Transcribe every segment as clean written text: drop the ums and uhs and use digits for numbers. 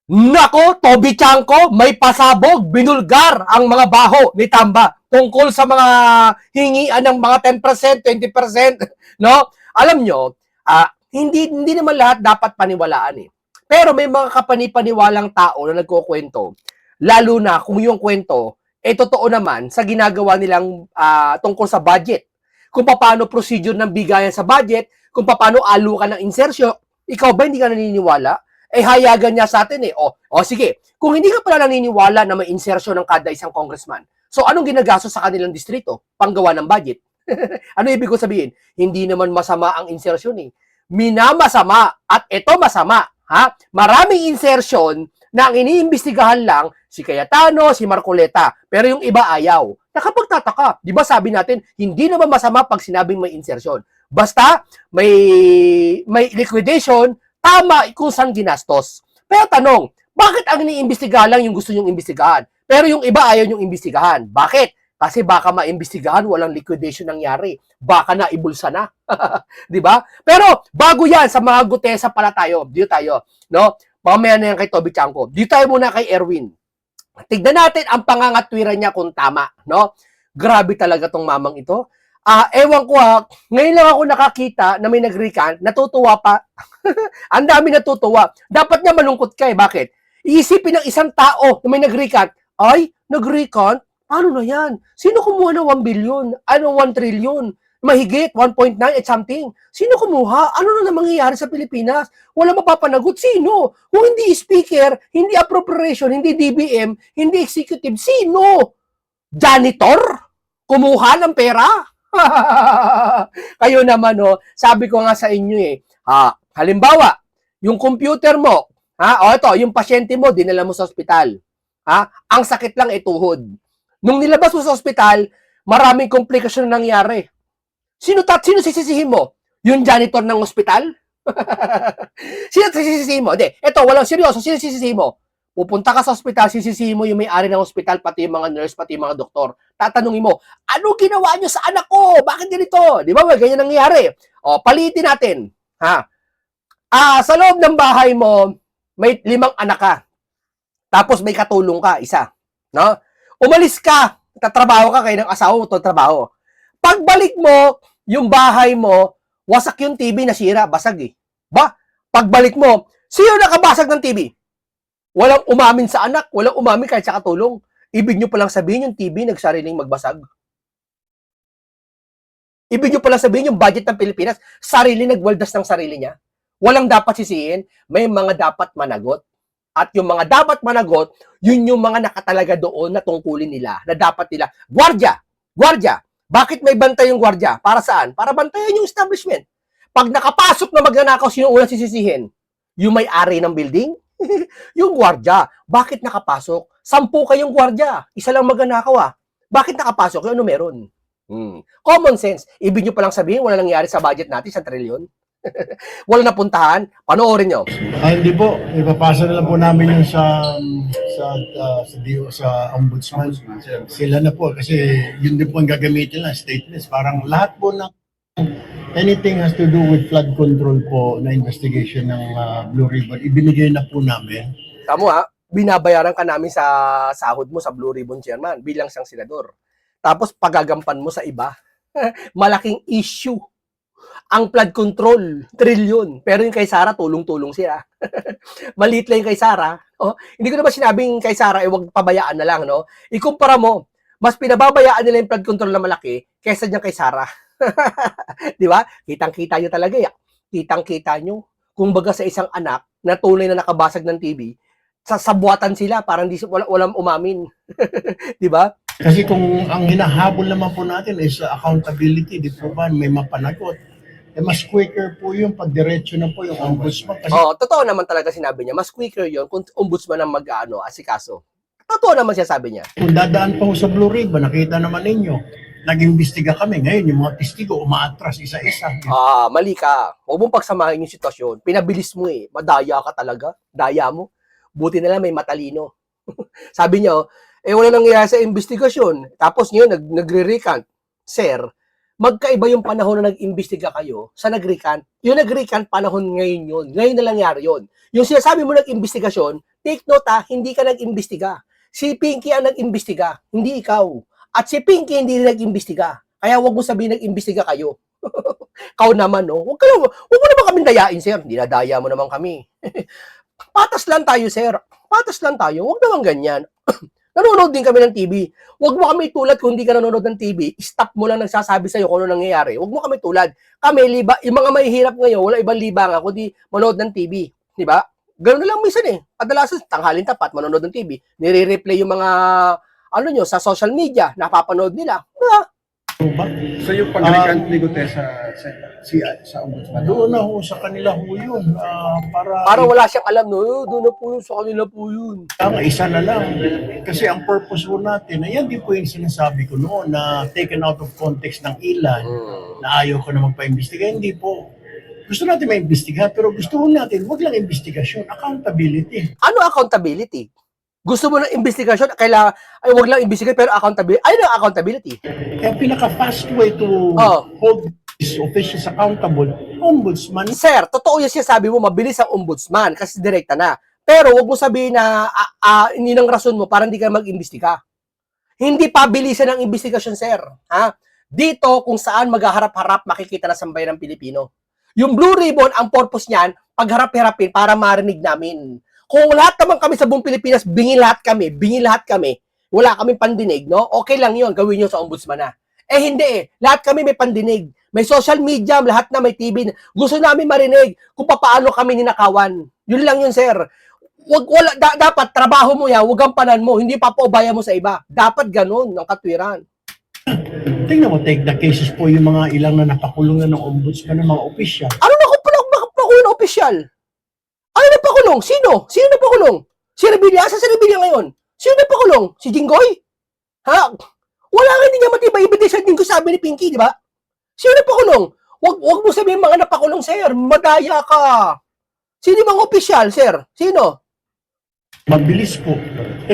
Nako, Toby Chanko, may pasabog, binulgar ang mga baho ni Tamba tungkol sa mga hingian ng mga 10%, 20%, no? Alam nyo, hindi naman lahat dapat paniwalaan eh. Pero may mga kapanipaniwalang tao na nagkukwento, lalo na kung yung kwento, totoo naman sa ginagawa nilang tungkol sa budget. Kung paano procedure ng bigayan sa budget, kung paano alukan ng insertion, ikaw ba hindi ka naniniwala? Hayagan niya sa atin eh. Sige, kung hindi ka pala naniniwala na may insertion ng kada isang congressman, so anong ginagastos sa kanilang distrito? Panggawa ng budget. Ano ibig ko sabihin? Hindi naman masama ang insertion eh. Minamasama at ito masama. Ha? Maraming insertion na ang iniimbestigahan lang si Cayetano, si Marcoleta, pero yung iba ayaw. Nakapagtataka. Di ba sabi natin, hindi naman masama pag sinabing may insertion. Basta may liquidation, tama kung saan ginastos. Pero tanong, bakit ang iniimbestigahan lang yung gusto nyong imbestigahan? Pero yung iba ayaw nyong imbestigahan. Bakit? Kasi baka maimbestigahan, walang liquidation nangyari. Baka na ibulsa na. 'Di ba? Pero bago 'yan sa mga gutesa pala tayo. Dito tayo, no? Mamaya na yan kay Toby Chanko. Dito tayo muna kay Erwin. Tignan natin ang pangangatwiran niya kung tama, no? Grabe talaga tong mamang ito. Ewan ko ngayon lang ako nakakita na may nag-recant, natutuwa pa. Ang dami natutuwa. Dapat niya malungkot ka eh. Bakit? Iisipin ng isang tao na may nag-recant, ay, nag-recant? Paano na yan? Sino kumuha ng 1 billion? Ano 1 trillion? Mahigit, 1.9 at something. Sino kumuha? Ano na mangyayari sa Pilipinas? Wala mapapanagot. Sino? Kung hindi speaker, hindi appropriation, hindi DBM, hindi executive, sino? Janitor? Kumuha ng pera? Kayo naman, sabi ko nga sa inyo halimbawa, yung computer mo, ito, yung pasyente mo, dinala mo sa ospital. Ang sakit lang tuhod. Nung nilabas mo sa ospital, maraming komplikasyon na nangyari. Sino sisisihin mo? Yung janitor ng ospital? Sino sisisihin mo? Ito, walang seryoso. Sino sisisihin mo? Pupunta ka sa ospital, sisisihin mo yung may-ari ng ospital, pati yung mga nurse, pati yung mga doktor. Tatanungin mo, ano ginawa nyo sa anak ko? Bakit ganito? Di ba? Ganyan nangyayari. Palitin natin. Sa loob ng bahay mo, may 5 anak ka. Tapos may katulong ka, isa. No? Umalis ka, tatrabaho ka, kayo ng asawa mo, trabaho. Pagbalik mo, yung bahay mo, wasak yung TV, nasira, basag eh. Pagbalik mo, sino nakabasag ng TV? Walang umamin sa anak, walang umamin kahit sa katulong. Ibig nyo palang sabihin yung TV nagsariling magbasag. Ibig nyo palang sabihin yung budget ng Pilipinas, sarili nagwaldas ng sarili niya. Walang dapat sisihin, may mga dapat managot. At yung mga dapat managot, yun yung mga nakatalaga doon na tungkulin nila, na dapat nila, Gwardiya. Bakit may bantay yung gwardiya? Para saan? Para bantayan yung establishment. Pag nakapasok na magnanakaw, sino unang sisisihin? Yung may-ari ng building? Yung gwardiya. Bakit nakapasok? 10 kayong gwardiya. Isa lang magnanakaw Bakit nakapasok? Yung ano meron? Common sense. Ibig nyo palang sabihin, wala nangyari sa budget natin, 1 trilyon. Wala napuntahan. Panoorin nyo. Hindi po. Ipapasa na lang po namin yung sa ombudsman. Sila na po. Kasi yun din po ang gagamitin lang, statements. Parang lahat po ng anything has to do with flood control po na investigation ng Blue Ribbon, ibinigay na po namin. Tamo binabayaran ka namin sa sahod mo sa Blue Ribbon Chairman bilang siyang senador. Tapos pagagampan mo sa iba. Malaking issue. Ang flood control, trilyon. Pero yung kay Sara, tulong-tulong siya. Maliit lang yung kay Sara. Hindi ko naman sinabing kay Sara, wag pabayaan na lang, no? Ikumpara mo, mas pinababayaan nila yung flood control na malaki kaysa niya kay Sara. Di ba? Kitang-kita nyo talaga. Kitang-kita nyo. Kung baga sa isang anak na tunay na nakabasag ng TV, sasabuatan sila, parang walang umamin. Di ba? Kasi kung ang hinahabol naman po natin is accountability, di po ba, may mapanagot. Mas quicker po yung pagdiretso na po yung ombudsman. Kasi totoo naman talaga sinabi niya. Mas quicker yon kung ombudsman ang asikaso. Totoo naman siya sabi niya. Kung dadaan pa ho sa Blue Ribbon, nakita naman ninyo, nag-imbestiga kami. Ngayon, yung mga testigo, umaatras isa-isa. Mali ka. Huwag mong pagsamahin yung sitwasyon. Pinabilis mo Madaya ka talaga. Daya mo. Buti na lang may matalino. Sabi niya, wala nangyayari sa investigasyon. Tapos ngayon, nagre-recant. Sir, magkaiba yung panahon na nag-imbestiga kayo sa nag-recant. Yung nag-recant panahon ngayon yun. Ngayon na nangyari yun. Yung sinasabi mo nag-imbestigasyon, take note hindi ka nag-imbestiga. Si Pinky ang nag-imbestiga, hindi ikaw. At si Pinky hindi nag-imbestiga. Kaya wag mo sabihin nag-imbestiga kayo. Kau naman, no? Wag mo naman kami dayain, sir. Dinadaya mo naman kami. Patas lang tayo, sir. Patas lang tayo. Wag naman ganyan. Nanonood din kami ng TV. Huwag mo kami tulad kung hindi ka nanonood ng TV, stop mo lang nagsasabi sa'yo kung ano nangyayari. Huwag mo kami tulad. Kami, yung mga mahihirap ngayon, wala ibang libangan kundi manood ng TV. Di ba? Ganoon na lang minsan eh. Kadalasan, tanghalin tapat, manonood ng TV. Nire-replay yung mga, sa social media, napapanood nila. Diba? Ba? So yung pag-recant ni Gutierrez sa ombudsman? Doon na ho sa kanila ho yun. Para wala siyang alam, no? Doon na po yun, sa kanila po yun. Isa na lang. Kasi ang purpose ho natin, ayan din po yung sinasabi ko noon na taken out of context ng ilan, na ayaw ko na magpa-imbestiga. Hindi po. Gusto natin ma-imbestiga, pero gusto ho natin, wag lang investigasyon, accountability. Ano accountability? Gusto mo ng investigasyon, wag lang investigasyon, pero accountability. Ano ang accountability? Kaya pinaka-fast way to hold these officials accountable, ombudsman. Sir, totoo yan siya sabi mo, mabilis ang ombudsman kasi direkta na. Pero wag mo sabihin na hindi ng rason mo para hindi ka mag-imbestiga. Hindi pabilisan ang investigasyon, sir. Ha? Dito, kung saan maghaharap-harap, makikita na sambayan ng Pilipino. Yung Blue Ribbon, ang purpose niyan, pagharap-harapin para marinig namin. Kung lahat naman kami sa buong Pilipinas, bingin lahat kami, wala kaming pandinig, no? Okay lang yun, gawin nyo sa ombudsman na. Hindi eh, lahat kami may pandinig. May social media, lahat na may TV. Gusto namin marinig kung paano kami ninakawan. Yun lang yun, sir. Dapat, trabaho mo yan, huwag ang panan mo, hindi papaubaya mo sa iba. Dapat ganun, ang katwiran. Tingnan mo, take the cases po yung mga ilang na napakulong na ng ombudsman ng mga opisyal. Ano napakulong na opisyal? Ano napakulong? Sino? Sino napakulong? Si Rebilla? Asa si Rebilla ngayon? Sino napakulong? Si Jinggoy? Ha? Wala nga, hindi niya matibay ebidensya din ko sabi ni Pinky, di ba? Sino napakulong? Wag mo sabihin mga napakulong, sir. Madaya ka. Sino mga opisyal, sir? Sino? Mabilis po.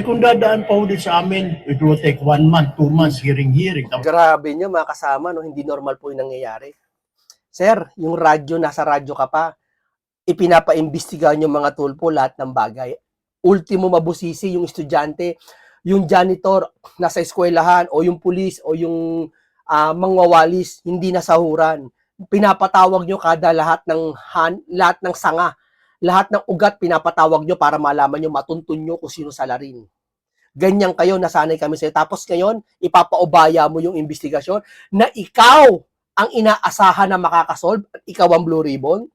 Kung dadaan pa ulit sa amin, it will take 1 month, 2 months, hearing. Grabe niyo, mga kasama, no? Hindi normal po yung nangyayari. Sir, yung radyo, nasa radyo ka pa, ipinapaimbestigahan yung mga tulpo, lahat ng bagay. Ultimo mabusisi yung estudyante, yung janitor, nasa eskwelahan, o yung pulis, o yung mangwawalis, hindi nasahuran. Pinapatawag nyo kada lahat ng sanga, lahat ng ugat pinapatawag nyo para malaman nyo, matuntun nyo kung sino salarin. Ganyan kayo, nasanay kami sa'yo. Tapos ngayon, ipapaubaya mo yung investigasyon na ikaw ang inaasahan na makakasolve at ikaw ang Blue Ribbon.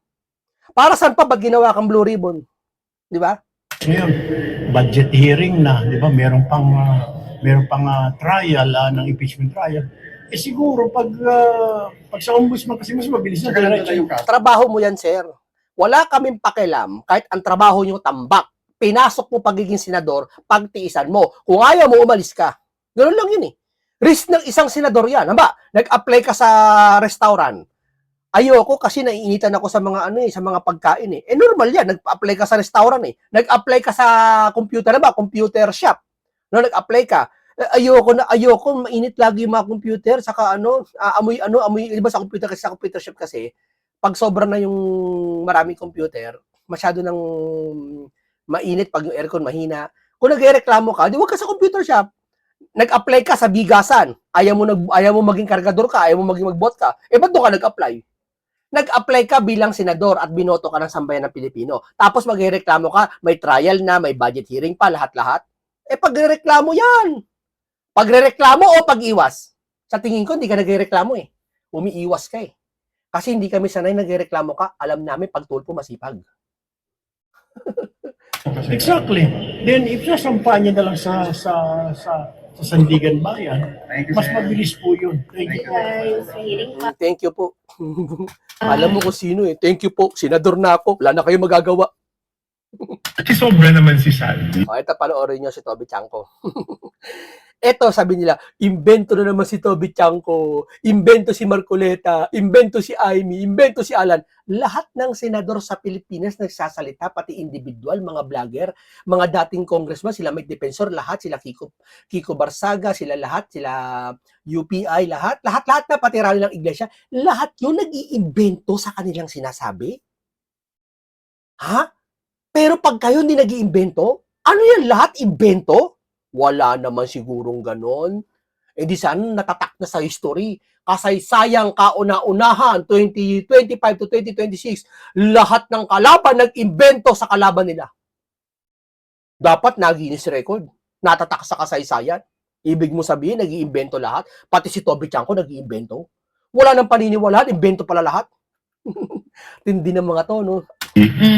Para saan pa ba ginawa kang Blue Ribbon? Di ba? Ngayon, budget hearing na, di ba? Meron pang trial, ng impeachment trial. Siguro, pag sa ombudsman, kasi mas mabilis na. Trabaho mo yan, sir. Wala kaming pakialam kahit ang trabaho nyo tambak. Pinasok mo pagiging senador, pagtiisan mo. Kung ayaw mo, umalis ka. Ganun lang yun eh. Risk ng isang senador yan. Haba, nag-apply ka sa restaurant. Ayoko kasi naiinitan ako sa mga sa mga pagkain eh. Normal yan, nag-apply ka sa restaurant eh. Nag-apply ka sa computer computer shop. No, nag-apply ka. Ayoko mainit lagi yung mga computer saka amoy di ba sa computer shop kasi pag sobra na yung maraming computer, masyado nang mainit pag yung aircon mahina. Kung nagrereklamo ka, di wag ka sa computer shop. Nag-apply ka sa bigasan. Ayaw mo maging kargador ka, ayaw mo maging magbot ka. Ba't doon ka nag-apply? Nag-apply ka bilang senador at binoto ka ng sambayan ng Pilipino. Tapos magrereklamo ka, may trial na, may budget hearing pa, lahat-lahat. Pagrereklamo yan. Pagrereklamo o pag-iwas? Sa tingin ko, hindi ka nagrereklamo eh. Umiiwas ka eh. Kasi hindi kami sanay nagrereklamo ka, alam namin pagtulpo masipag. Exactly. Then, if sasampahan niya na lang sa Sandigan Bayan, mas mabilis po yun. Thank you. Thank you po. Alam mo kung sino eh. Thank you po. Senador na ako. Wala na kayo magagawa. Kasi sobra naman si Sandy. Ito, panoorin nyo si Toby Chanko. Ito, sabi nila, imbento na naman si Toby Chanko, imbento si Marcoleta, imbento si Amy, imbento si Alan. Lahat ng senador sa Pilipinas nagsasalita, pati individual, mga vlogger, mga dating congressman, sila may defensor, lahat, sila Kiko Barsaga, sila lahat, sila UPI, lahat na, pati rally ng iglesia, lahat yun nag-iimbento sa kanilang sinasabi. Ha? Pero pag kayo hindi nag-iimbento, Ano yan, lahat invento? Wala naman sigurong ganon. Eh di sana natatak na sa history. Kasaysayang kauna-unahan, 2025 to 2026, lahat ng kalaban nag-invento sa kalaban nila. Dapat nag-Guinness record. Natatak sa kasaysayan. Ibig mo sabihin, nag-iimbento lahat. Pati si Toby Chanko nag-iimbento. Wala nang paniniwalaan, invento pala lahat. Tindi ng mga to, no?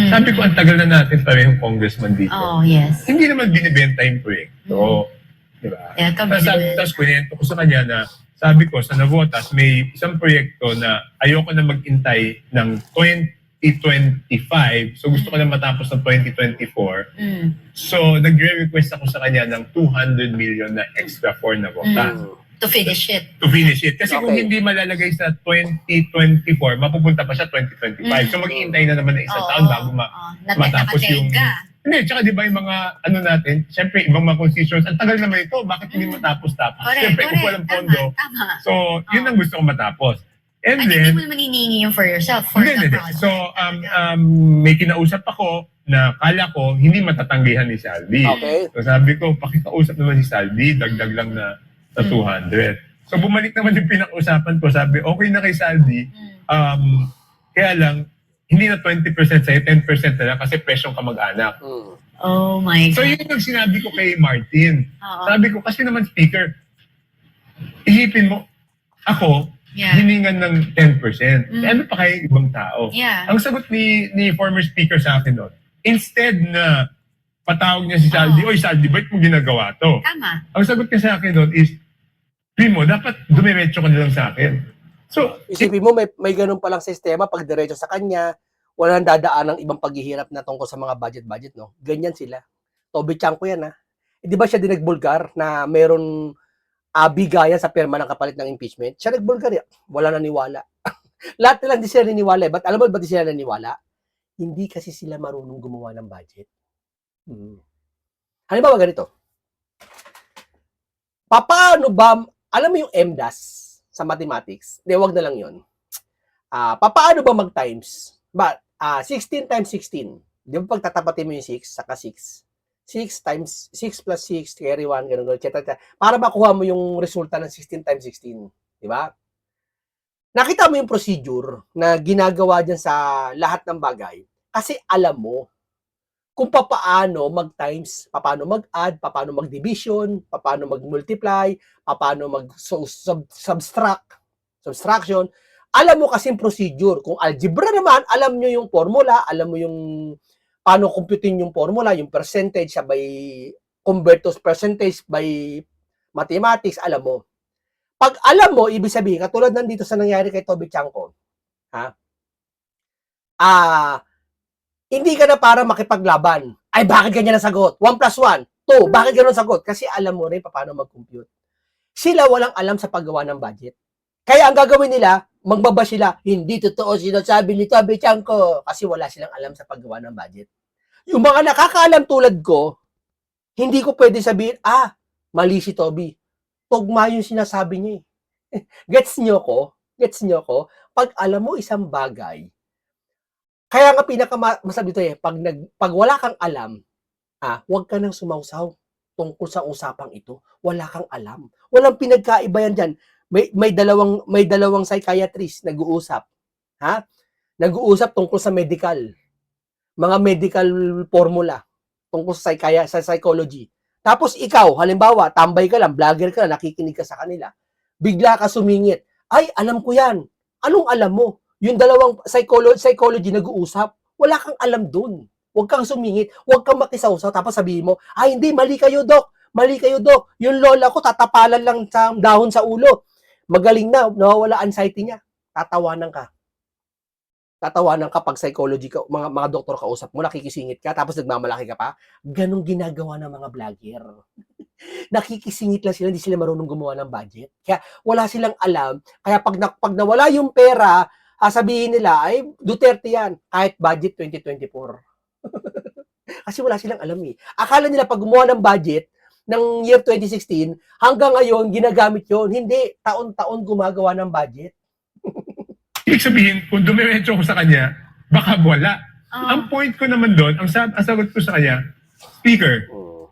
Sabi ko, ang tagal na natin pareho congressman dito. Oh, yes. Hindi naman binibenta yung proyekto. Diba? Yeah, Tapos kunento ko sa kanya na sabi ko sa Navotas, may isang proyekto na ayoko na mag-intay ng 2025. So gusto ko na matapos ng 2024. So nagre-request ako sa kanya ng 200 million na extra for Navotas. To finish it. To finish it. Kasi kung Okay. hindi malalagay sa 2024, mapupunta pa siya 2025. So mag-iintay na naman ng isang taon bago matapos yung... Hindi, tsaka di ba yung mga ano natin, syempre ibang mga constitutions, ang tagal naman ito, bakit hindi matapos-tapos? Syempre kung walang pondo. Tama. So, yun ang gusto ko matapos. And At then, hindi mo maniningi yung for yourself, for hindi, the hindi. project. So, may kinausap ako na kala ko hindi matatanggihan ni Saldi. Okay. So sabi ko, pakikausap naman si Saldi, dagdag lang na 200. So bumalik naman yung pinag-usapan ko, sabi, okay na kay Saldi, kaya lang, hindi na 20% sa'yo, 10% na lang kasi presyong kamag-anak. Oh my God. So yun yung sinabi ko kay Martin. Oo. Sabi ko, kasi naman speaker, isipin mo, ako, Yeah. hiningan ng 10%. Ano pa kaya ibang tao? Yeah. Ang sagot ni former speaker sa akin doon, instead na patawag niya si Saldi, oy Saldi, ba't mo ginagawa to? Tama. Ang sagot niya sa akin doon is, Primo, dapat dumiretso ka na lang sa akin. So, Isipin mo, may ganun palang sistema pag diretso sa kanya, walang dadaan ng ibang paghihirap na tungkol sa mga budget-budget, no? Ganyan sila. Toby Chanko yan, ha? Eh, di ba siya din nagbulgar na meron bigayan sa pirma ng kapalit ng impeachment? Siya nagbulgar yan. Wala naniwala. Lahat nila hindi sila naniwala. But alam mo ba di sila naniwala? Hindi kasi sila marunong gumawa ng budget. Halimbawa ganito. Paano ba, alam mo yung MDAS sa mathematics? Di, wag na lang yun. Paano ba mag-times? 16 times 16. Di ba pagtatapatin mo yung 6, saka 6? 6 times 6 plus 6, carry 1, gano'n, etc. Para makuha mo yung resulta ng 16 times 16. Di ba? Nakita mo yung procedure na ginagawa dyan sa lahat ng bagay kasi alam mo kung paano mag-times, paano mag-add, paano mag-division, paano mag-multiply, paano mag-subtraction. Alam mo kasing procedure. Kung algebra naman, alam nyo yung formula, alam mo yung paano computein yung formula, yung percentage by convert to percentage by mathematics, alam mo. Pag alam mo, ibig sabihin, katulad nandito sa nangyari kay Toby Chanko, hindi ka na para makipaglaban. Ay, bakit ganyan ang sagot? 1 plus 1, 2, bakit ganyan ang sagot? Kasi alam mo rin paano mag-compute. Sila walang alam sa paggawa ng budget. Kaya ang gagawin nila, magbaba sila, hindi totoo sinasabi ni Toby Chanko kasi wala silang alam sa paggawa ng budget. Yung mga nakakaalam tulad ko, hindi ko pwede sabihin, mali si Toby. Tugma yung sinasabi niya eh. Gets nyo ko? Pag alam mo isang bagay, kaya nga pinakamasabi ito pag wala kang alam, huwag ka nang sumausaw tungkol sa usapang ito. Wala kang alam. Walang pinagkaiba yan dyan. May dalawang psychiatrist nag-uusap. Nag-uusap tungkol sa mga medical formula tungkol sa psychology. Tapos ikaw, halimbawa, tambay ka lang, vlogger ka lang, nakikinig ka sa kanila. Bigla ka sumingit. Ay, alam ko yan. Anong alam mo? Yung dalawang psychology nag-uusap. Wala kang alam dun. Huwag kang sumingit. Huwag kang makisawsaw. Tapos sabihin mo, ay hindi, mali kayo, Dok. Yung lola ko, tatapalan lang sa dahon sa ulo. Magaling na, nawawala anxiety niya. Tatawanan ka pag psychology ka, mga doktor kausap mo, nakikisingit ka, tapos nagmamalaki ka pa. Ganong ginagawa ng mga vlogger. Nakikisingit lang sila, hindi sila marunong gumawa ng budget. Kaya wala silang alam. Kaya pag nawala yung pera, sabihin nila, ay Duterte yan, kahit budget 2024. Kasi wala silang alam eh. Akala nila pag gumawa ng budget, ng year 2016, hanggang ngayon, ginagamit yon. Hindi, taon-taon gumagawa ng budget. ibig sabihin, kung dumiretso ko sa kanya, baka wala. Ang point ko naman doon, ang sagot ko sa kanya, Speaker, Mm.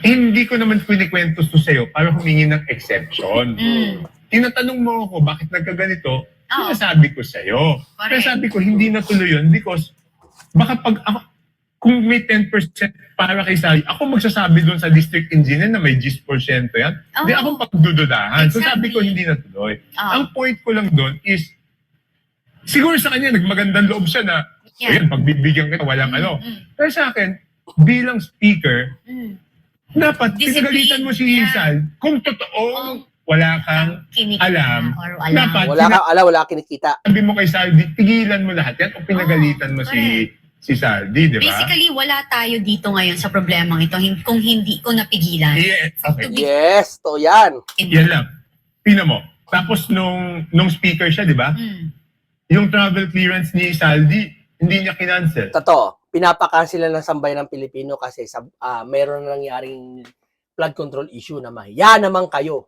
hindi ko naman kinikwento to sa'yo para humingi ng exception. Mm. Tinatanong mo ako bakit nagkaganito, Oo. sinasabi ko sa'yo. Kaya Correct. sabi ko, hindi natuloy yun because baka pag ako, kung may 10% para kay Sally, ako magsasabi doon sa district engineer na may 10% yan, di Oo. ako pagdududahan. So sabi ko, Exactly. hindi natuloy. Oo. Ang point ko lang doon is, siguro sa kanya, nagmagandang loob siya na, Yeah. ayun, pagbibigyan kita, walang ano. Pero sa akin, bilang speaker, Mm. dapat Discipline. pinagalitan mo si Yeah. Sal kung totoong wala kang Kinikita alam. or alam. Dapat Wala kang alam, wala kang kinikita. sabi mo kay Saldi, tigilan mo lahat yan o pinagalitan mo si Saldi, di ba? Basically, wala tayo dito ngayon sa problemang ito kung hindi ko napigilan. Yes, okay. Yes, to yan. Yan lang. Tingnan mo. Tapos nung speaker siya, di ba? Mm. Yung travel clearance ni Saldi, hindi niya kinancel. Totoo, pinapakansila ng sambayan ng Pilipino kasi mayroon na nangyaring flood control issue na mahiya naman kayo.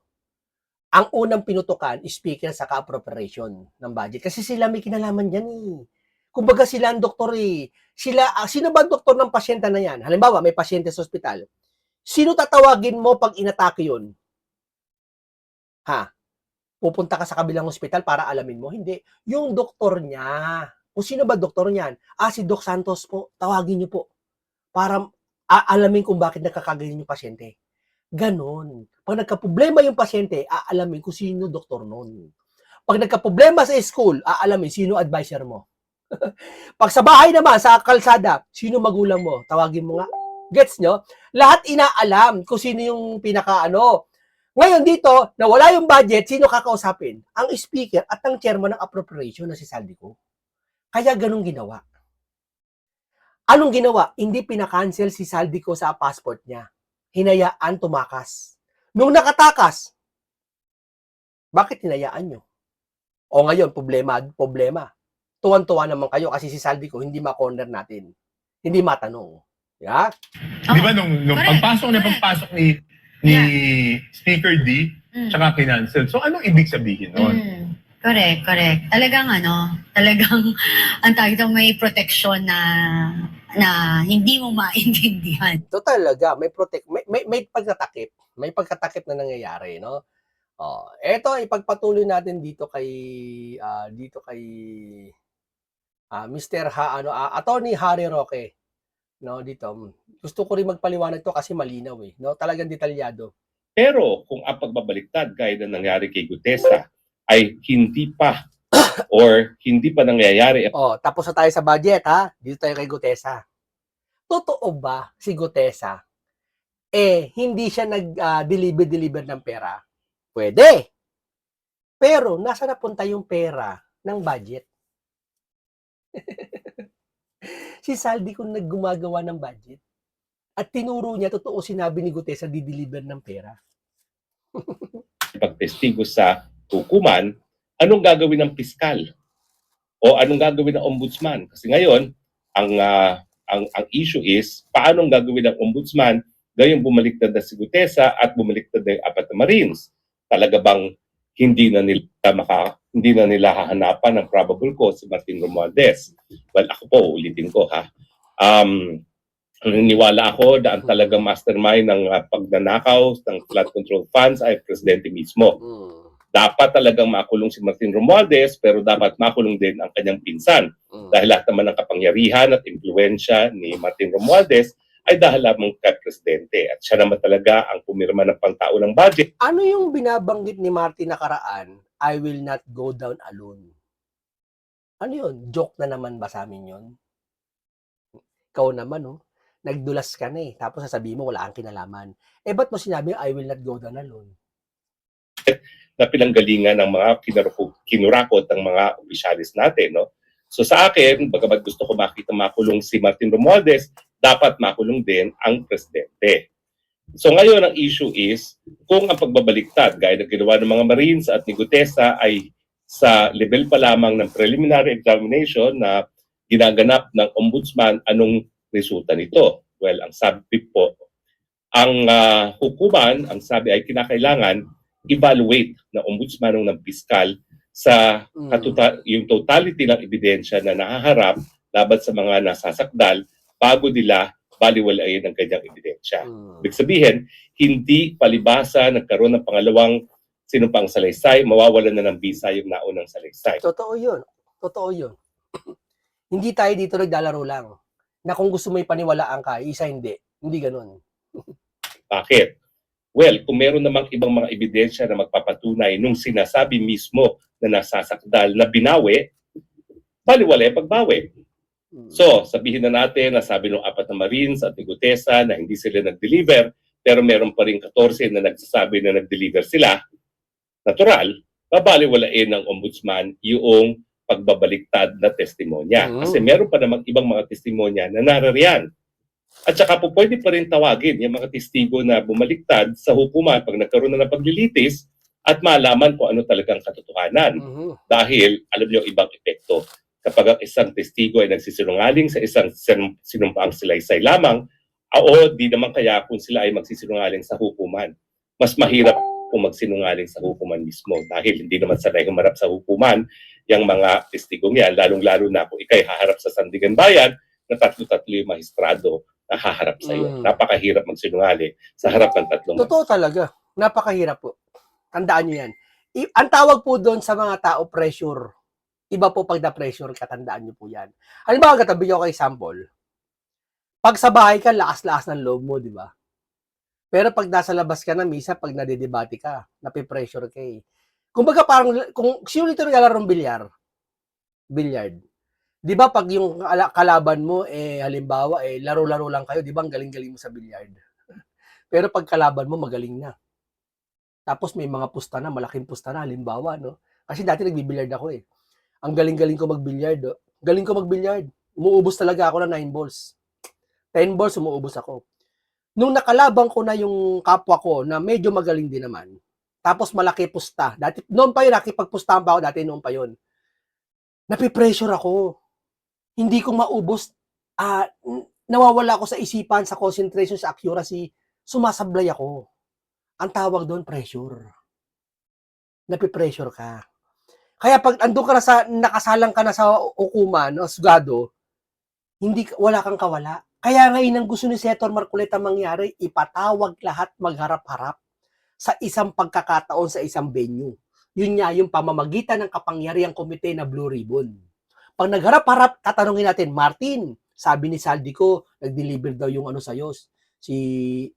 Ang unang pinutukan is speaker sa appropriation ng budget. Kasi sila may kinalaman dyan eh. Kumbaga sila ang doktor eh. Sino ba ang doktor ng pasyente na yan? Halimbawa, may pasyente sa ospital. Sino tatawagin mo pag inatake yun? Ha? Pupunta ka sa kabilang ospital para alamin mo? Hindi. Yung doktor niya. Kung sino ba doktor niyan? Si Doc Santos po. Tawagin niyo po. Para alamin kung bakit nakakaganyan yung pasyente. Ganon. Pag nagka-problema yung pasyente, aalamin kung sino doktor nun. Pag nagka-problema sa school, aalamin sino advisor mo. Pag sa bahay naman, sa kalsada, sino magulang mo? Tawagin mo nga. Gets nyo? Lahat inaalam kung sino yung pinaka-ano. Ngayon dito, na wala yung budget, sino kakausapin? Ang speaker at ang chairman ng appropriation na si Saldico. Kaya ganun ginawa. Anong ginawa? Hindi pinakancel si Saldico sa passport niya. Hinayaan tumakas. Nung nakatakas, bakit hinayaan nyo? O ngayon, problema. Tuwan-tuwa naman kayo kasi si Saldico hindi ma-corner natin. Hindi matanong. Yeah? Di ba nung Correct. pagpasok ni Speaker D, tsaka kinancel. So anong ibig sabihin nun? Correct. Talagang ang tawag dito, may protection na hindi mo maintindihan. Ito talaga, may pagkatakip. May pagkatakip na nangyayari, no? Eto ipagpatuloy natin dito kay Mr. Attorney Harry Roque, no, dito. Gusto ko rin magpaliwanag to kasi malinaw eh, no? Talagang detalyado. Pero kung ang pagbabaliktad gaya na nangyari kay Gutesa ay hindi pa nangyayari. Tapos na tayo sa budget, ha? Dito tayo kay Gutesa. Totoo ba si Gutesa hindi siya nag-deliver ng pera? Pwede. Pero nasa napunta yung pera ng budget? Si Saldi kung naggumagawa ng budget at tinuro niya, totoo sinabi ni Gutesa, di-deliver ng pera. Pagtestigo sa hukuman, anong gagawin ng piskal? O anong gagawin ng ombudsman? Kasi ngayon, ang issue is, paanong gagawin ng ombudsman gayong bumaliktad na si Gutesa at bumaliktad na yung apat na Marines? Talaga bang hindi na nila hahanapan ng probable cause si Martin Romualdez? Well, ako po, ulitin ko ha. Naniniwala ako na ang talagang mastermind ng pagnanakaw ng flood control funds ay presidente mismo. Dapat talagang makulong si Martin Romualdez, pero dapat makulong din ang kanyang pinsan. Dahil lahat naman ng kapangyarihan at impluensya ni Martin Romualdez ay dahil lamang kay presidente. At siya naman talaga ang pumirma ng pangtao ng budget. Ano yung binabanggit ni Martin nakaraan? I will not go down alone. Ano yun? Joke na naman ba sa amin yun? Ikaw naman, no? Nagdulas ka na eh. Tapos sasabihin mo, wala kang kinalaman. Ba't mo sinabi, I will not go down alone? Na pinanggalingan ng mga kinurakot ng mga opisyalis natin. No? So sa akin, bagamat gusto ko makita makulong si Martin Romualdez, dapat makulong din ang presidente. So ngayon ang issue is, kung ang pagbabaliktad, gaya ng ginawa ng mga Marines at ni Gutesa ay sa level pa lamang ng preliminary examination na ginaganap ng ombudsman, anong resulta nito? Well, ang sabi po, ang hukuman, ang sabi ay kinakailangan evaluate na ombudsman ng piskal sa yung totality ng ebidensya na nahaharap laban sa mga nasasakdal bago baliwalain ang kanyang ebidensya. Mm. Ibig sabihin, hindi palibasa nagkaroon ng pangalawang sinumpang salaysay, mawawalan na ng visa yung naunang salaysay. Totoo yun. Totoo yun. Hindi tayo dito naglalaro lang. Na kung gusto mo ipaniwalaan ka, isa hindi. Hindi ganun. Bakit? Well, kung meron namang ibang mga ebidensya na magpapatunay nung sinasabi mismo na nasasakdal na binawi, baliwala yung pagbawi. So, sabihin na natin na sabi ng 4 na Marines at ni Gutesa na hindi sila nag-deliver, pero meron pa rin 14 na nagsasabi na nag-deliver sila, natural, babaliwalain ng ombudsman yung pagbabaliktad na testimonya. Kasi meron pa namang ibang mga testimonya na narariyan. At saka po pwede pa rin tawagin yung mga testigo na bumaliktad sa hukuman pag nagkaroon na ng paglilitis at malaman kung ano talagang katotohanan. Dahil, alam niyo, ibang epekto. Kapag ang isang testigo ay nagsisinungaling sa isang sinumpaang salaysay lamang, o di naman kaya kung sila ay magsisinungaling sa hukuman. Mas mahirap kung magsinungaling sa hukuman mismo dahil hindi naman sanay humarap sa hukuman yung mga testigong yan, lalong-lalo na kung ikay haharap sa Sandigan Bayan na 3 yung maestrado na haharap sa iyo. Napakahirap magsinungaling sa harap ng 3 Totoo talaga. Napakahirap po. Tandaan nyo yan. Ang tawag po doon sa mga tao, pressure. Iba po pag na-pressure ka, tandaan nyo po yan. Halimbawa, katabi nyo kay example. Pag sa bahay ka, lakas-lakas ng loob mo, di ba? Pero pag nasa labas ka na, misa pag nadidebate ka, napipressure ka eh. Kumbaga parang, kung sino nito naglalaro ng billiard. Di ba pag yung kalaban mo, halimbawa, laro-laro lang kayo, di ba ang galing-galing mo sa billiard? Pero pag kalaban mo, magaling na. Tapos may mga pusta na, malaking pusta na, halimbawa, no? Kasi dati nagbibilyard ako eh. Ang galing-galing ko magbilyard. Oh. Galing ko magbilyard. Umuubos talaga ako ng 9 balls. 10 balls, umuubos ako. Nung nakalabang ko na yung kapwa ko na medyo magaling din naman, tapos malaki pusta. Dati, noon pa yun, nakipagpustahan pa ako dati noon pa yun. Napipressure ako. Hindi ko maubos. Nawawala ako sa isipan, sa concentration, sa accuracy. Sumasablay ako. Ang tawag doon, pressure. Napipressure ka. Kaya pag andun ka na sa, nakasalang ka na sa hukuman, o sugado, wala kang kawala. Kaya ngayon ang gusto ni Senator Marcoleta mangyari, ipatawag lahat magharap-harap sa isang pagkakataon sa isang venue. Yun nga yung pamamagitan ng kapangyarihang komite na Blue Ribbon. Pag nagharap-harap, tatanungin natin, Martin, sabi ni Saldico, nag-deliver daw yung ano sa'yo, si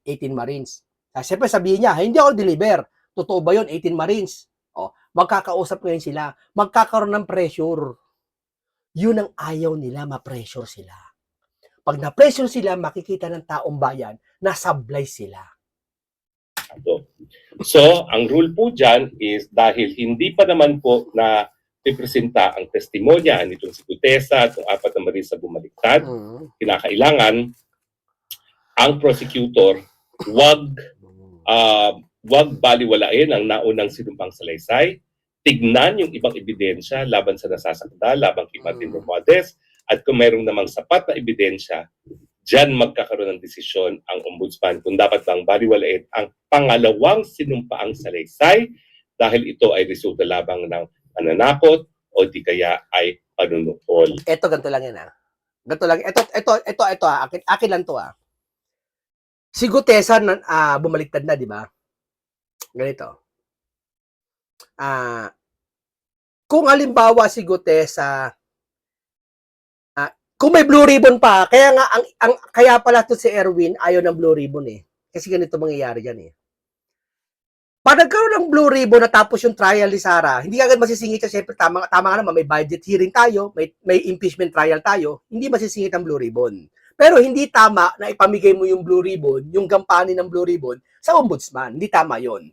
18 Marines. Siyempre sabihin niya, hindi ako deliver. Totoo ba yun, 18 Marines? O, magkakausap ngayon sila. Magkakaroon ng pressure. Yun ang ayaw nila, ma-pressure sila. Pag na-pressure sila, makikita ng taong bayan na sablay sila. So, ang rule po dyan is dahil hindi pa naman po na pipresenta ang testimonya nitong si Gutesa at ang 4 na Marines sa bumaliktad, kinakailangan ang prosecutor wag baliwalain ang naunang sinumpang salaysay, tignan yung ibang ebidensya laban sa nasasakdal, laban kay Martin Romualdez, at kung mayroong namang sapat na ebidensya, dyan magkakaroon ng desisyon ang ombudsman kung dapat bang baliwalain ang pangalawang sinumpaang salaysay dahil ito ay resulta labang ng pananakot o di kaya ay panunukol. Ito, ganito lang yan Ganito lang. Ito akin lang to Si Gutesa, bumaliktad na, di ba? Ganito. Kung halimbawa si Gutesa, kung may blue ribbon pa, kaya nga, kaya pala to si Erwin ayaw ng blue ribbon eh. Kasi ganito mangyayari yan eh. Pag nagkaroon ng blue ribbon na tapos yung trial ni Sara, hindi agad masisingit siya. Siyempre, tama nga naman, may budget hearing tayo, may impeachment trial tayo, hindi masisingit ang blue ribbon. Pero hindi tama na ipamigay mo yung blue ribbon, yung gampanin ng blue ribbon sa ombudsman. Hindi tama yon.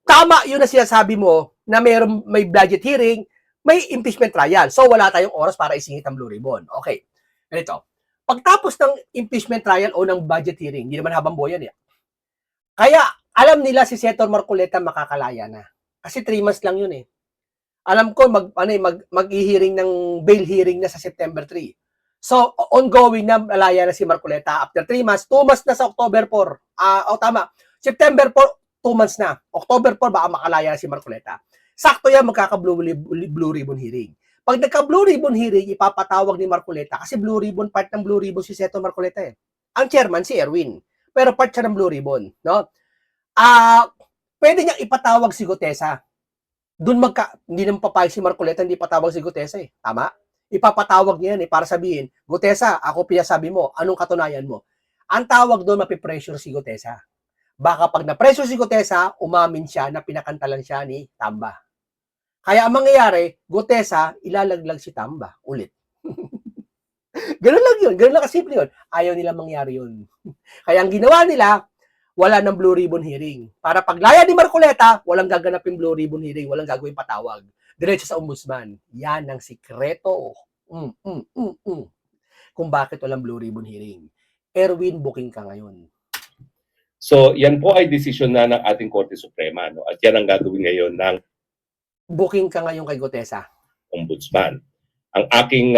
Tama yun na sinasabi mo na may budget hearing, may impeachment trial. So, wala tayong oras para isingit ang blue ribbon. Okay. Ganito. Pagtapos ng impeachment trial o ng budget hearing, hindi naman habang buhay yan eh. Kaya, alam nila si Senator Marcoleta makakalaya na. Kasi 3 months lang yun eh. Alam ko, mag-hearing ng bail hearing na sa September 3. So, ongoing na malaya na si Marcoleta after 3 months. 2 months na sa October 4. Tama. September 4, 2 months na. October 4, baka makalaya na si Marcoleta. Sakto yan, magkaka-blue ribbon hearing. Pag nagka-blue ribbon hearing, ipapatawag ni Marcoleta kasi blue ribbon, part ng blue ribbon si Senator Marcoleta eh. Ang chairman, si Erwin. Pero part siya ng Blue Ribbon, no? Pwede niyang ipatawag si Gutesa. Hindi naman papayag si Marcoleta, hindi patawag si Gutesa eh. Tama? Ipapatawag niya yan eh, para sabihin, Gutesa, ako pinasabi mo, anong katunayan mo? Ang tawag doon, mapipressure si Gutesa. Baka pag na-pressure si Gutesa, umamin siya na pinakantalan siya ni Tamba. Kaya ang mangyayari, Gutesa, ilalaglag si Tamba ulit. Ganun lang yun. Ganun lang kasimple yun. Ayaw nila mangyari yun. Kaya ang ginawa nila, wala ng Blue Ribbon hearing. Para paglaya ni Marcoleta, walang gaganapin Blue Ribbon hearing, walang gagawin patawag. Diretso sa ombudsman. Yan ang sikreto. Kung bakit walang Blue Ribbon hearing. Erwin, booking ka ngayon. So, yan po ay desisyon na ng ating Korte Suprema, no? At yan ang gagawin ngayon ng Booking ka ngayon kay Gutesa. ombudsman. Ang aking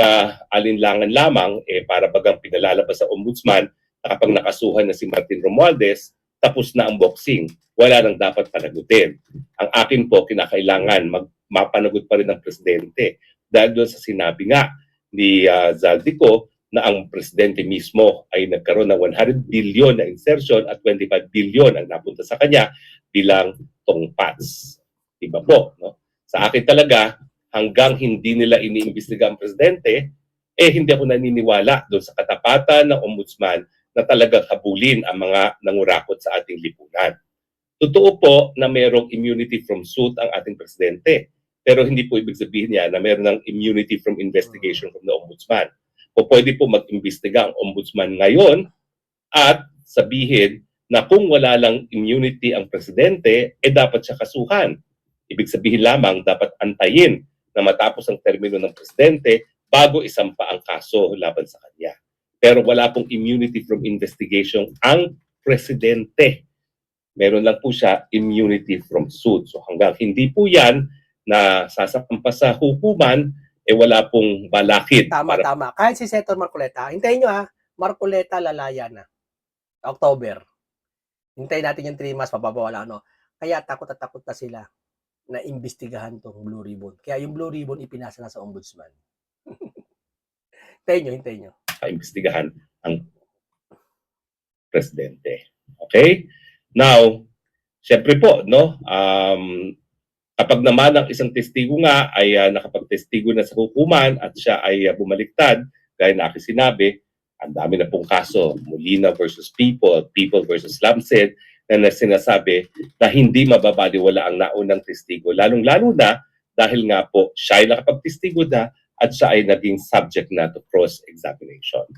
alinlangan lamang, para bagang pinalalabas sa ombudsman, na kapag nakasuhan na si Martin Romualdez, tapos na ang boxing. Wala nang dapat panagutin. Ang akin po, kinakailangan mapanagot pa rin ng presidente. Dahil doon sa sinabi nga ni Zaldico na ang presidente mismo ay nagkaroon ng 100 billion na insertion at 25 billion ang napunta sa kanya bilang tongpats. Diba po? No? Sa akin talaga, hanggang hindi nila iniimbestiga ang presidente, hindi ako naniniwala doon sa katapatan ng ombudsman na talagang habulin ang mga nangurakot sa ating lipunan. Totoo po na mayroong immunity from suit ang ating presidente, pero hindi po ibig sabihin niya na mayroon ng immunity from investigation from the ombudsman. O pwede po mag-imbestiga ang ombudsman ngayon at sabihin na kung wala lang immunity ang presidente, dapat siya kasuhan. Ibig sabihin lamang, dapat antayin na matapos ang termino ng presidente bago isampa ang kaso laban sa kanya. Pero wala pong immunity from investigation ang presidente. Meron lang po siya immunity from suit. So hanggang hindi po yan na sasampa sa hukuman, wala pong balakid. Tama. Kahit si Senator Marcoleta, hintayin nyo ha, Marcoleta lalaya na. October. Hintayin natin yung 3 months, mapapawala. No? Kaya takot na sila na imbestigahan tong Blue Ribbon. Kaya yung Blue Ribbon ipinasa na sa ombudsman. Hintayin nyo. Imbestigahan ang presidente. Okay? Now, syempre po, no, kapag naman ang isang testigo nga ay nakapagtestigo na sa hukuman at siya ay bumaliktad, gaya na aking sinabi, ang dami na pong kaso, Molina versus People, People versus Lamsed, na sinasabi na hindi mababaliwala ang naunang testigo. Lalong-lalo na dahil nga po siya ay nakapagtestigo na at siya ay naging subject na to cross-examination.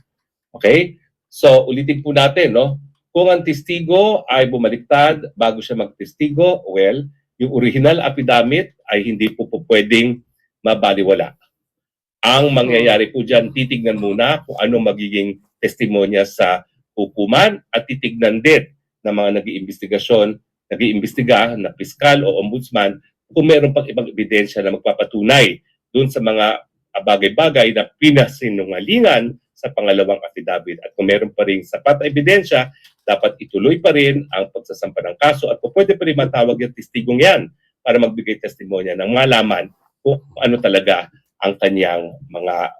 Okay? So, ulitin po natin, no? Kung ang testigo ay bumaliktad bago siya magtestigo, well, yung original affidavit ay hindi po pwedeng mabaliwala. Ang mangyayari po dyan, titignan muna kung ano magiging testimonya sa hukuman at titignan din ng mga nag-iimbestiga na piskal o ombudsman kung meron pang ibang ebidensya na magpapatunay dun sa mga bagay-bagay na pinasinungalingan sa pangalawang affidavit. At kung meron pa rin sapat na ebidensya, dapat ituloy pa rin ang pagsasampa ng kaso at kung pwede pa rin matawag yung testigong yan para magbigay testimonya ng malaman kung ano talaga ang kanyang mga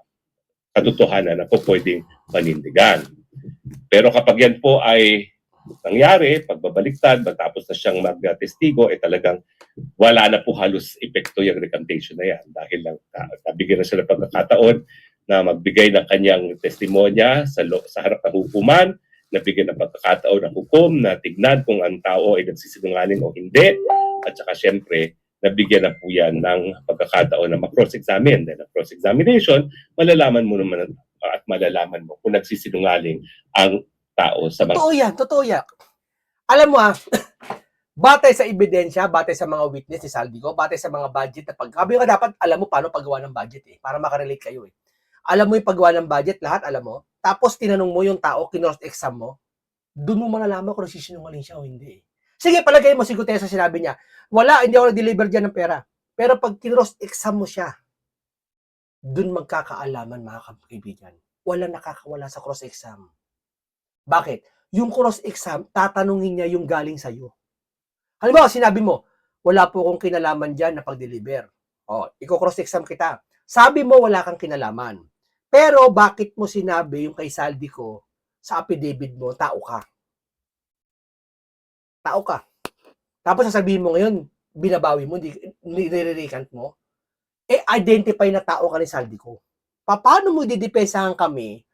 katotohanan na po pwedeng panindigan. Pero kapag yan po ay nangyari, pagbabaliktad, matapos na siyang mag-testigo, talagang wala na po halos epekto yung recantation na yan dahil lang nabigyan na siya ng pagkakataon na magbigay ng kanyang testimonya sa harap ng hukuman, nabigyan ng pagkakataon ng hukom na tignan kung ang tao ay nagsisinungaling o hindi, at saka syempre, nabigyan na po yan ng pagkakataon na ma-cross-examine. Dahil ang cross-examination, malalaman mo naman at malalaman mo kung nagsisinungaling ang tao sa mga... Totoo yan. Alam mo batay sa ebidensya, batay sa mga witness ni Saldico, batay sa mga budget na pagkabi ka dapat alam mo paano paggawa ng budget para makarelate kayo Alam mo yung paggawa ng budget, lahat alam mo. Tapos tinanong mo yung tao, kinorst-exam mo, doon mo malalaman kung nagsisinungaling siya o hindi. Sige, palagay mo si Gutesa sinabi niya, hindi ako nag-deliver dyan ng pera. Pero pag kinorst-exam mo siya, doon magkakaalaman mga kaibigan. Wala nakakawala sa cross-exam. Bakit? Yung cross-exam, tatanungin niya yung galing sa'yo. Halimbawa, sinabi mo, wala po akong kinalaman dyan na pag-deliver. Iko-cross-exam kita. Sabi mo, wala kang kinalaman. Pero bakit mo sinabi yung kay Saldico, sa affidavit mo, tao ka. Tao ka. Tapos sasabihin mo ngayon, binabawi mo, nire-recant mo. Identify na tao ka ni Saldico. Paano mo didepensahan kami,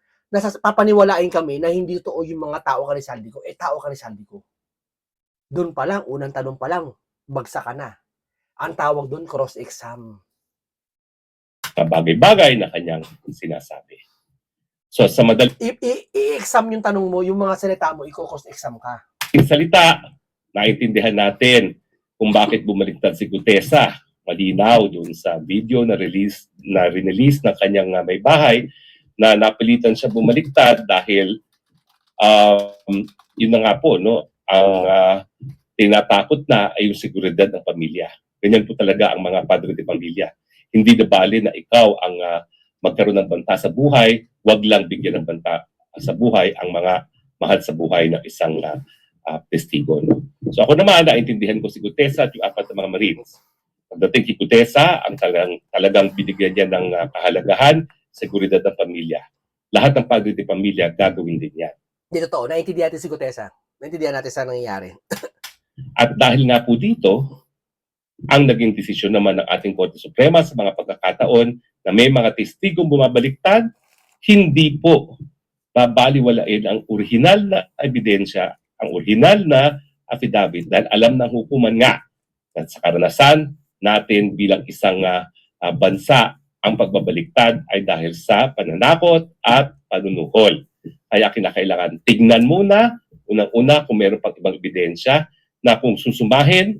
papaniwalain kami na hindi totoo yung mga tao ka ni Saldico? Tao ka ni Saldico. Doon pa lang, unang tanong pa lang, bagsak ka na. Ang tawag doon, cross-exam. Sa bagay-bagay na kanyang sinasabi. So sa madaling I-exam yung tanong mo, yung mga salita mo, i-cross-exam ka. salita, naintindihan natin kung bakit bumaliktad si Gutesa. Malinaw doon sa video na release ng kanyang may bahay na napilitan siya bumaliktad dahil yun na nga po, no, ang tinatakot na ay yung seguridad ng pamilya. Ganyan po talaga ang mga padre de pamilya. Hindi na bali na ikaw ang magkaroon ng banta sa buhay, wag lang bigyan ng banta sa buhay ang mga mahal sa buhay ng isang testigo. No? So ako naman, naintindihan ko si Gutesa at yung apat na mga Marines. Pagdating kay Gutesa, ang talagang binigyan niya ng kahalagahan, seguridad ng pamilya. Lahat ng padre de pamilya, gagawin din yan. Hindi totoo, naintindihan natin si Gutesa. Naintindihan natin sa nangyayari. At dahil nga po dito, ang naging desisyon naman ng ating Korte Suprema sa mga pagkakataon na may mga testigong bumabaliktad, hindi po babaliwalain ang orihinal na ebidensya, ang orihinal na affidavit dahil alam ng hukuman nga at sa karanasan natin bilang isang bansa, ang pagbabaliktad ay dahil sa pananakot at panunuhol. Kaya kinakailangan tignan muna, unang-una kung meron pang ibang ebidensya na kung susumahin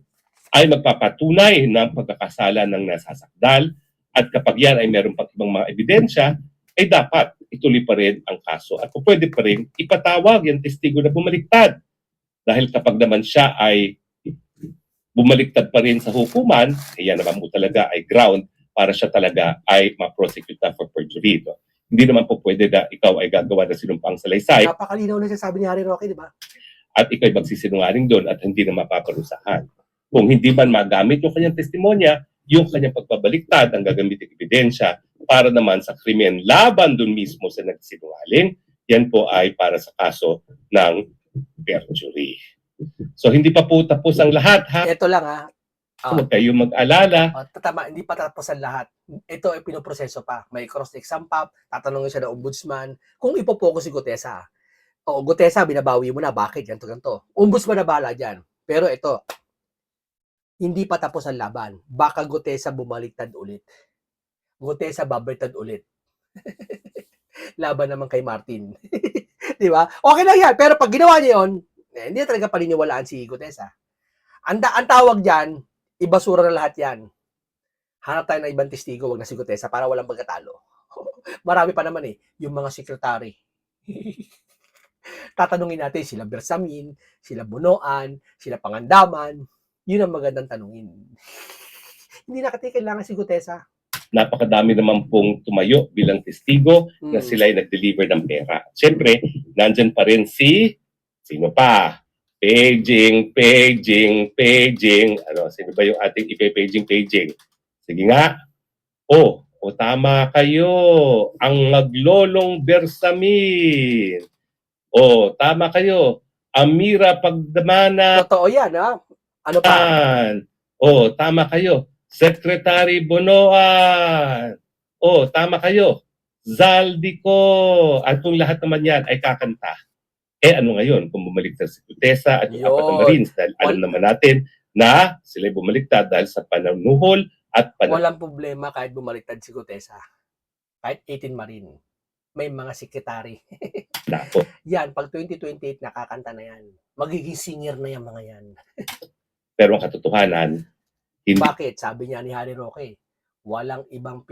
ay magpapatunay ng pagkakasala ng nasasakdal at kapag yan ay meron pang ibang mga ebidensya, ay dapat ituloy pa rin ang kaso at kung pwede pa rin ipatawag yung testigo na bumaliktad. Dahil kapag naman siya ay bumaliktad pa rin sa hukuman, yan naman po talaga ay ground para siya talaga ay ma-prosecute na for perjury. No? Hindi naman po pwede na ikaw ay gagawa na sinumpang salaysay Napakalinaw na sinasabi ni Harry Roque, di ba? at ikaw ay magsisinungaling doon at hindi na mapaparusahan. Kung hindi man magamit yung kanyang testimonya, yung kanyang pagpabaliktad ang gagamitin ebidensya para naman sa krimen laban doon mismo sa nagsinungaling, yan po ay para sa kaso ng perjury. So hindi pa po tapos ang lahat, ha? Ito lang ha. Huwag kayong mag-alala. Tama, hindi pa tapos ang lahat. Ito ay pinoproseso pa. May cross-exam pa, tatanungin siya ng ombudsman. Kung ipopokus si Gutesa, Gutesa, binabawi mo na, bakit? Ganto. Ombudsman na bahala dyan. Pero ito, hindi pa tapos ang laban. Baka Gutesa bumaliktad ulit. Gutesa babaliktad ulit. Laban naman kay Martin. Di ba? Okay lang yan. Pero pag ginawa niya yun, hindi na talaga paniniwalaan si Gutesa. Ang tawag dyan, ibasura na lahat yan. Hanap tayo ng ibang testigo, wag na si Gutesa, para walang pagkatalo. Marami pa naman yung mga sekretary. Tatanungin natin sila Bersamin, sila Bunoan, sila Pangandaman. Yun ang magandang tanungin. Hindi na kasi kailangan si Gutesa. Napakadami naman pong tumayo bilang testigo na sila ay nag-deliver ng pera. Siyempre, nandyan pa rin sino pa? Paging. Sino ba yung ating ipe-paging? Sige nga. Tama kayo. Ang maglolong Bersamin. Tama kayo. Amira Pagdamana. Totoo yan, ha? Ano pa? Tama kayo. Secretary Bonoan. Tama kayo. Zaldico. At kung lahat naman yan ay kakanta. Ano ngayon kung bumaliktad si Gutesa at yung apat na Marines dahil alam naman natin na sila bumaliktad dahil sa pananuhol at Walang problema kahit bumaliktad si Gutesa. Kahit 18 Marine. May mga sekretary. Yan, pag 2028 nakakanta na yan. Magiging singer na yan mga yan. Pero ang katotohanan, bakit? Sabi niya ni Harry Roque, walang ibang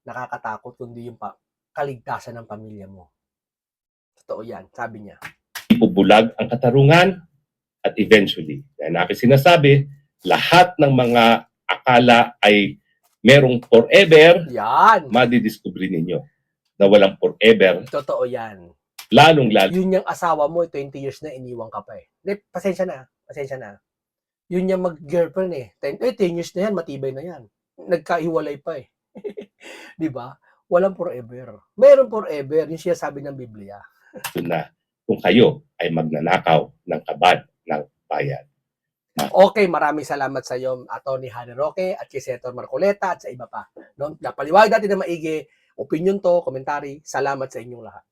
nakakatakot kundi yung kaligtasan ng pamilya mo. Totoo yan, sabi niya. Ipubulag ang katarungan at eventually, yan aking sinasabi, lahat ng mga akala ay merong forever, yan, madidiscovery ninyo na walang forever. Totoo yan. Lalong-lalo. Yun yung asawa mo, 20 years na, iniwan ka pa . Pasensya na. Yun yung mag-girlfriend 10 years na yan, matibay na yan. Nagkahiwalay pa Di ba? Walang forever. Meron forever, yung siya sabi ng Biblia. Ito na kung kayo ay magnanakaw ng kabad ng bayan. Okay, maraming salamat sa iyo, Atty. Harry Roque, at kay Senator Marcoleta, at sa iba pa. No? Napaliwanag natin na maigi, opinion to, komentary. Salamat sa inyong lahat.